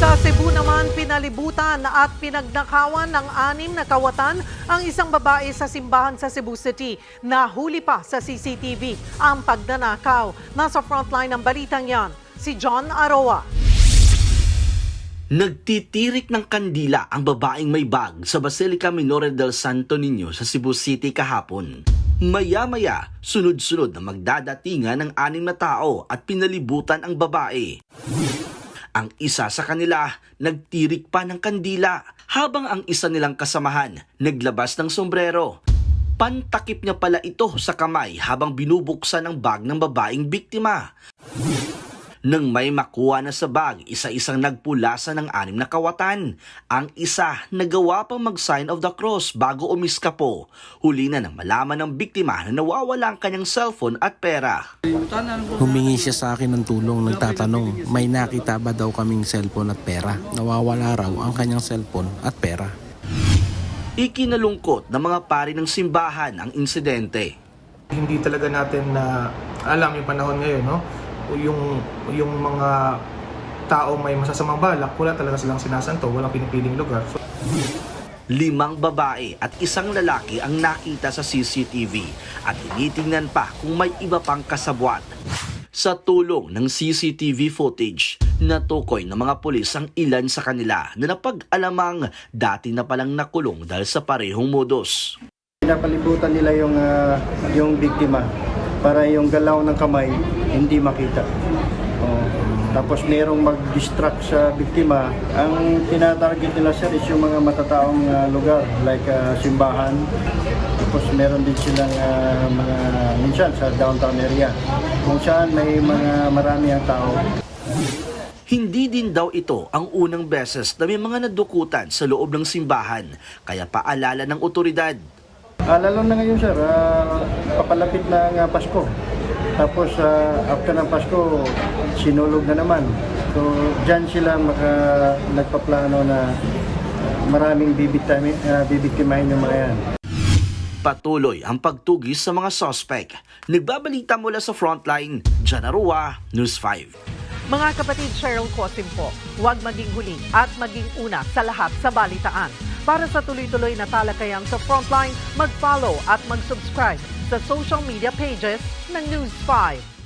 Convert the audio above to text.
Sa Cebu naman, pinalibutan at pinagnakawan ng 6 na kawatan ang isang babae sa simbahan sa Cebu City. Nahuli pa sa CCTV ang pagnanakaw. Nasa frontline ng balitang yan, si John Aroa. Nagtitirik ng kandila ang babaeng may bag sa Basilica Minore del Santo Niño sa Cebu City kahapon. Maya-maya, sunod-sunod na magdadatingan ng 6 na tao at pinalibutan ang babae. Ang isa sa kanila, nagtirik pa ng kandila habang ang isa nilang kasamahan naglabas ng sombrero. Pantakip niya pala ito sa kamay habang binubuksan ang bag ng babaeng biktima. Nang may makuha na sa bag, isa-isang nagpulasa ng 6 na kawatan. Ang isa nagawa pang mag-sign of the cross bago umiskapo. Huli na nang malaman ng biktima na nawawala ang kanyang cellphone at pera. Humingi siya sa akin ng tulong, nagtatanong, may nakita ba daw kaming cellphone at pera? Nawawala raw ang kanyang cellphone at pera. Ikinalungkot ng mga pari ng simbahan ang insidente. Hindi talaga natin na alam yung panahon ngayon, no? Yung mga tao may masasamang balak, wala talaga silang sinasanto, walang pinipiling lugar. 5 babae at 1 lalaki ang nakita sa CCTV at tinitingnan pa kung may iba pang kasabwat. Sa tulong ng CCTV footage, natukoy ng mga pulis ang ilan sa kanila na napag-alamang dati na palang nakulong dahil sa parehong modus. Pinapalibutan nila yung biktima para yung galaw ng kamay hindi makita. Tapos merong mag-distract sa biktima. Ang tinatarget nila sir is yung mga matataong lugar like simbahan. Tapos meron din silang mga minsan sa downtown area kung saan may mga marami ang tao. Hindi din daw ito ang unang beses na may mga nadukutan sa loob ng simbahan, kaya paalala ng otoridad. Lalo na ngayon sir, papalapit na ng Pasko. Tapos after ng Pasko, sinulog na naman. So dyan sila nagpaplano na maraming bibiktimahin yung mga yan. Patuloy ang pagtugis sa mga suspect. Nagbabalita mula sa frontline, John Aroa, News 5. Mga kapatid, Cheryl Cosim po, huwag maging huli at maging una sa lahat sa balitaan. Para sa tuloy-tuloy na talakayan sa Frontline, mag-follow at mag-subscribe sa social media pages ng News 5.